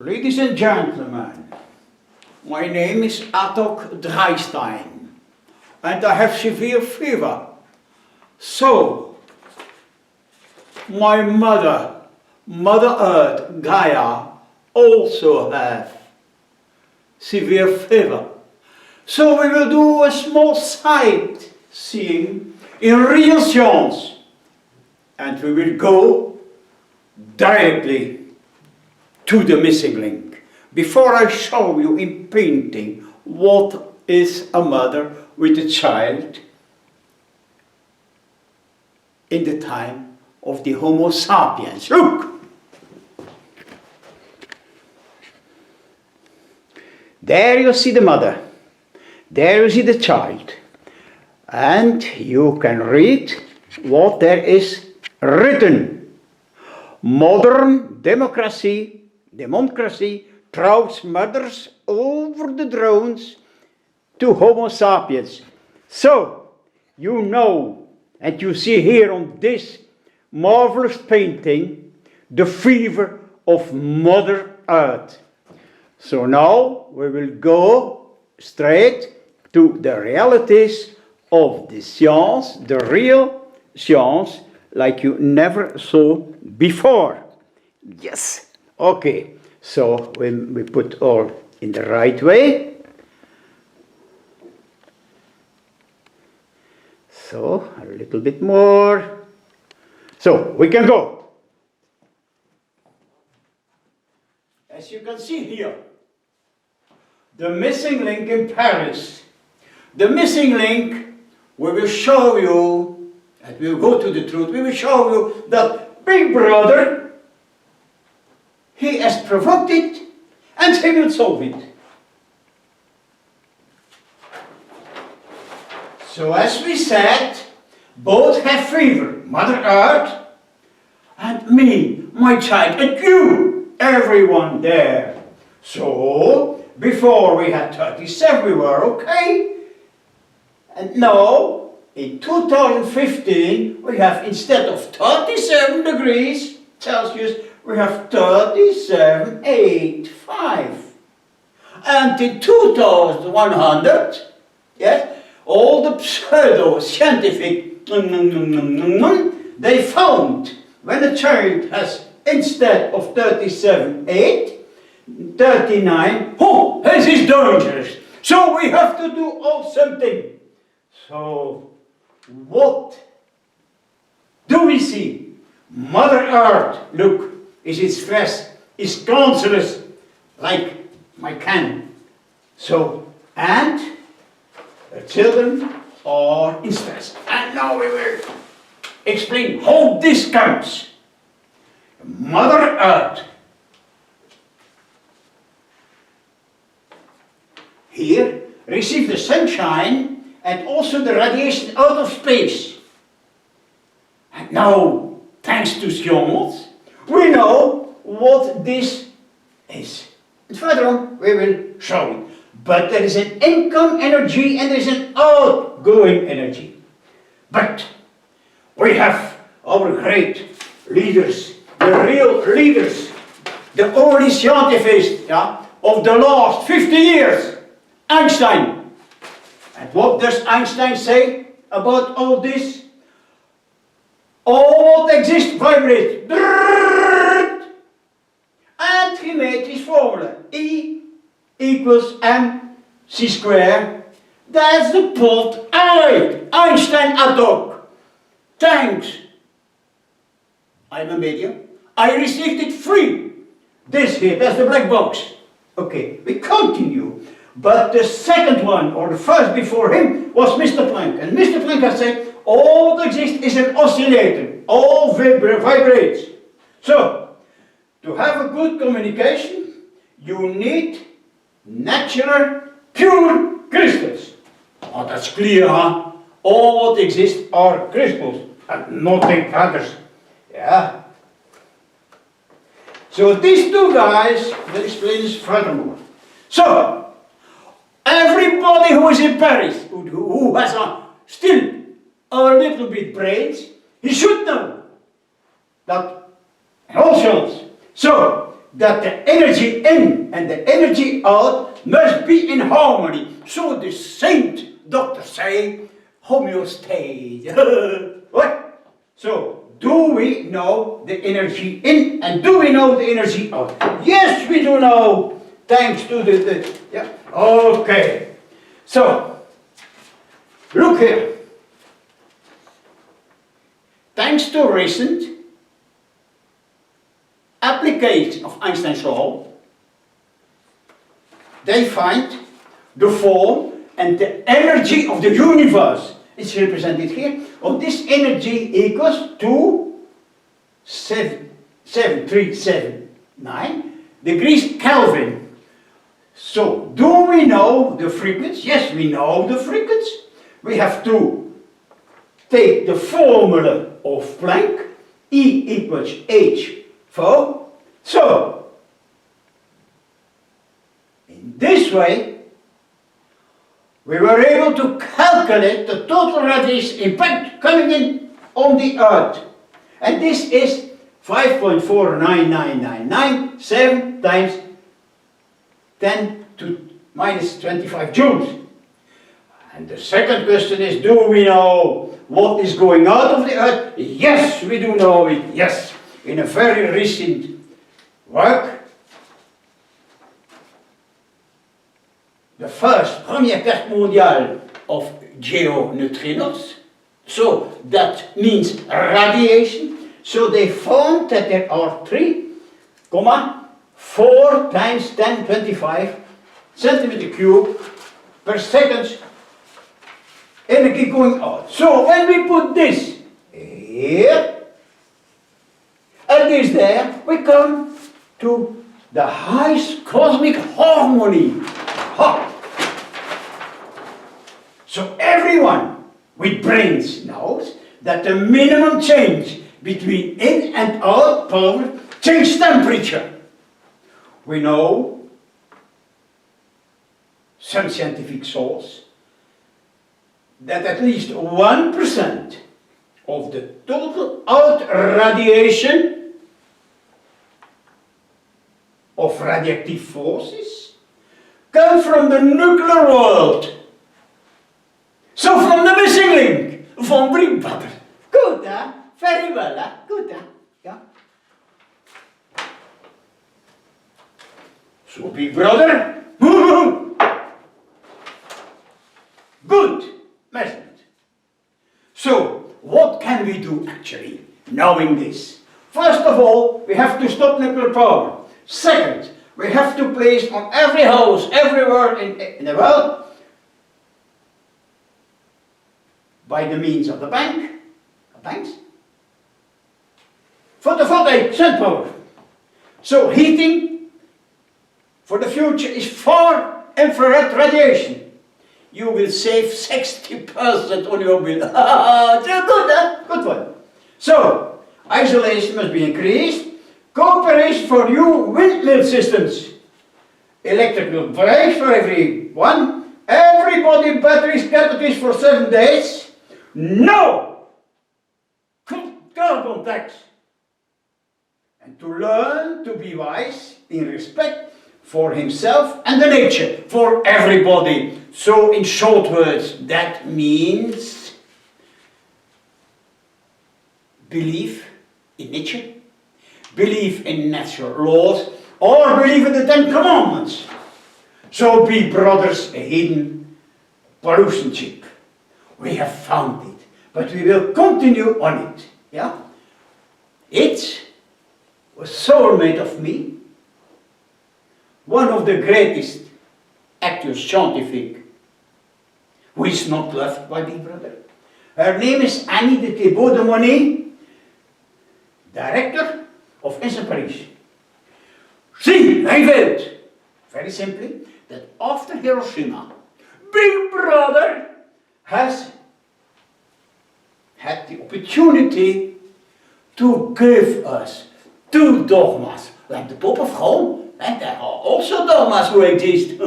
Ladies and gentlemen, my name is Attok and I have severe fever. So, my Mother Earth, Gaia, also have severe fever. So we will do a small sightseeing in real science, and we will go directly to the missing link. Before I show you in painting what is a mother with a child in the time of the Homo sapiens. Look! There you see the mother. There you see the child. And you can read what there is written. Modern democracy throws mothers over the drones to Homo sapiens. So, you know, and you see here on this marvelous painting, the fever of Mother Earth. So now we will go straight to the realities of the science, the real science, like you never saw before. Yes. Okay, so when we put all in the right way. So, a little bit more. So, we can go. As you can see here, the missing link in Paris. The missing link, we will show you, and we will go to the truth, we will show you that Big Brother, he has provoked it, and he will solve it. So as we said, both have fever, Mother Earth, and me, my child, and you, everyone there. So, before we had 37, we were okay. And now, in 2015, we have, instead of 37 degrees Celsius, we have 37.85. And in 2100, yes, all the pseudo-scientific, they found when a child has, instead of 37.8, 39, oh, this is dangerous. So we have to do something. So, what do we see? Mother Earth, look, is in stress, is cancerous, like my can. So, and the children are in stress. And now we will explain how this comes. Mother Earth. Here, receive the sunshine and also the radiation out of space. And now, thanks to science, we know what this is. And further on, we will show it. But there is an income energy and there is an outgoing energy. But we have our great leaders, the real leaders, the only scientists of the last 50 years, Einstein. And what does Einstein say about all this? All that exists vibrates. And he made his formula. E equals mc squared. That's the plot I, Einstein Attok. Thanks. I'm a medium. I received it free. This here, that's the black box. Okay, we continue. But the second one, or the first before him, was Mr. Planck. And Mr. Planck has said, all that exists is an oscillator. All vibrates. So, to have a good communication, you need natural, pure crystals. Oh, that's clear, huh? All that exists are crystals, and nothing others. Yeah. So these two guys will explain this furthermore. So, everybody who is in Paris, who has still a little bit brains, he should know that in all science. So, that the energy in and the energy out must be in harmony. So the saint doctors say homeostasis. What? So, do we know the energy in and do we know the energy out? Yes, we do know, thanks to yeah. Okay. So, look here. Thanks to recent application of Einstein's law, they find the form and the energy of the universe. It's represented here. Of this energy equals to 7379 degrees Kelvin. So, do we know the frequency? Yes, we know the frequency. We have to take the formula of Planck, E equals h4. So, in this way, we were able to calculate the total radiation impact coming in on the Earth. And this is 5.49997 times 10 to minus 25 joules. And the second question is, do we know what is going out of the Earth? Yes, we do know it, yes. In a very recent work, the première carte mondiale of geoneutrinos, so that means radiation. So they found that there are 3,4 times 1025 centimeter cube per second energy going out. So when we put this here and this there, we come to the highest cosmic harmony. Ha! So everyone with brains knows that the minimum change between in and out power changes temperature. We know some scientific source that at least 1% of the total out radiation of radioactive forces come from the nuclear world. So from the missing link, from Big Brother. Good, huh? Very well, huh? Good, huh? Yeah. So Big Brother, good measurement. So what can we do actually, knowing this? First of all, we have to stop nuclear power. Second, we have to place on every house, everywhere in the world, by the means of the banks, photovoltaic sun power. So heating for the future is far infrared radiation. You will save 60% on your bill. Good, huh? Good one. So, isolation must be increased. Cooperation for new windmill systems. Electrical brakes for everyone. Everybody batteries, batteries for 7 days. No carbon tax. And to learn to be wise in respect for himself and the nature, for everybody. So in short words, that means belief in nature, belief in natural laws, or believe in the 10 Commandments. So Big Brother's a hidden pollution chip. We have found it, but we will continue on it. Yeah? It was soulmate of me, one of the greatest actors scientific, who is not loved by Big Brother. Her name is Annie de Thibault de Monet, director of INSA Paris. She revealed, very simply, that after Hiroshima, Big Brother has had the opportunity to give us 2 dogmas, like the Pope of Rome, and there are also dogmas who exist.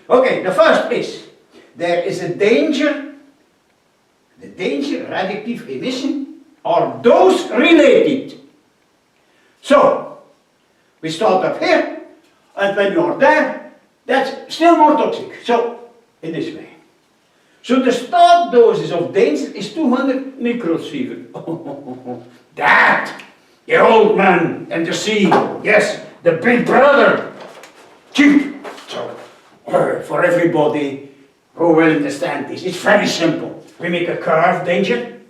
Okay, the first is, there is a danger, the radioactive emission, are those related. So, We start up here, and when you are there, that's still more toxic. So, in this way. So the start doses of danger is 200 microsievert. That, the old man and the sea, yes, the big brother, cheap. So, for everybody who will understand this, it's very simple. We make a curve, danger,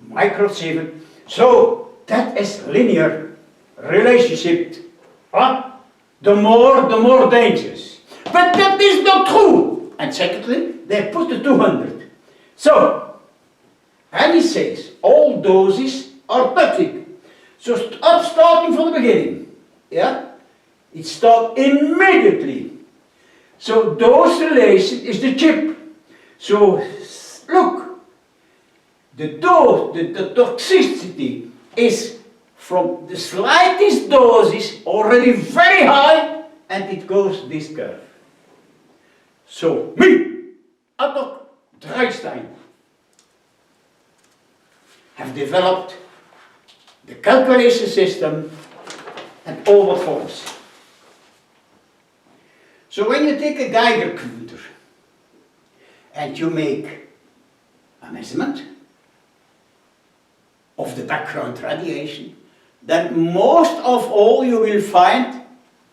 microsievert. So, that is linear relationship. The more dangerous. But that is not true. And secondly, they put the 200. So, and he says, all doses are toxic. So starting from the beginning, yeah, it starts immediately. So dose relation is the chip. So look, the dose, the toxicity is from the slightest doses already very high, and it goes this curve. So me, Attok, Dreistein, have developed the calculation system and all what follows. So when you take a Geiger counter and you make a measurement of the background radiation, then most of all you will find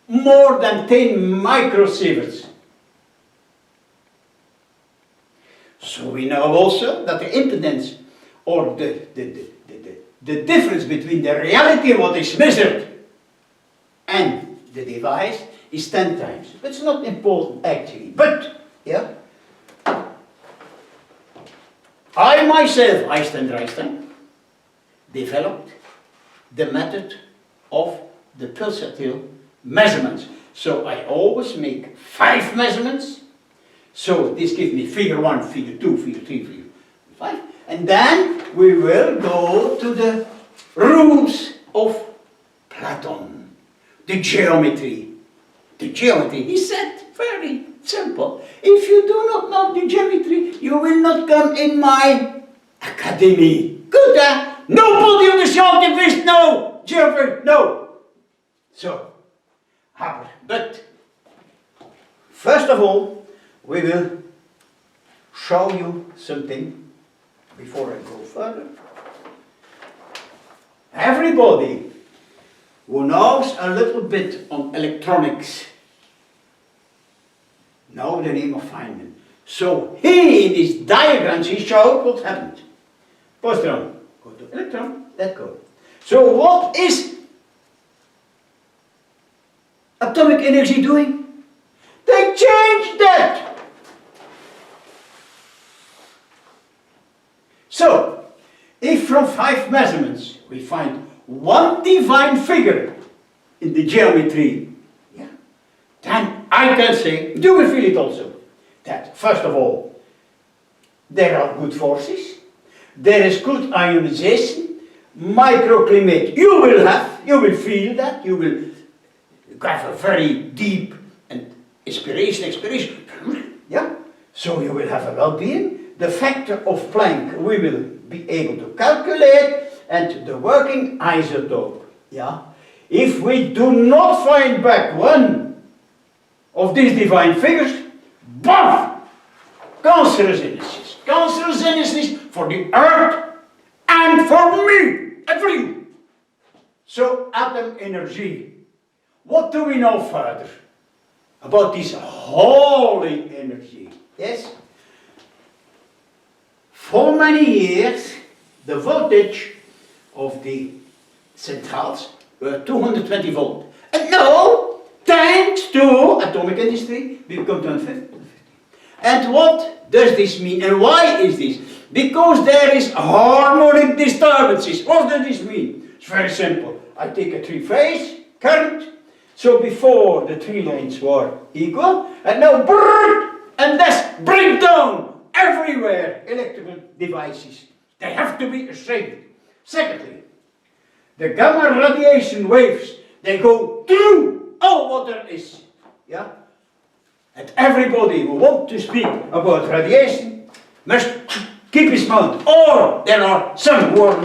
more than 10 microsieverts. So we know also that the impedance or the difference between the reality what is measured and the device is 10 times. It's not important actually, but yeah. I myself, Einstein, developed the method of the pulsatile measurements. So I always make 5 measurements. So this gives me figure 1, figure 2, figure 3, figure 5. And then we will go to the rules of Platon, the geometry. The geometry, he said, very simple. If you do not know the geometry, you will not come in my academy. Good, huh? Nobody on the scientific, no. Geometry, no. So, but first of all, we will show you something before I go further. Everybody who knows a little bit on electronics know the name of Feynman. So he, in his diagrams, he showed what happened. Positron, go to electron, let go. So what is atomic energy doing? They changed that. So, if from 5 measurements we find one divine figure in the geometry, yeah, then I can say, you will feel it also, that first of all, there are good forces, there is good ionization, microclimate, you will feel that, you will have a very deep and expiration, yeah, so you will have a well-being. The factor of Planck we will be able to calculate, and the working isotope. Yeah? If we do not find back one of these divine figures, BAM! Cancerogenesis. Cancerogenesis for the earth and for me and for you. So atom energy. What do we know further about this holy energy? Yes? For many years, the voltage of the centrales were 220 volt. And now, thanks to atomic industry, we become 250. And what does this mean? And why is this? Because there is harmonic disturbances. What does this mean? It's very simple. I take a 3-phase current. So before the 3 lanes were equal, and now brrr, and that's break down everywhere electrical devices. They have to be ashamed. Secondly, the gamma radiation waves, they go through all what there is. Yeah? And everybody who wants to speak about radiation must keep his mouth. Or there are some who are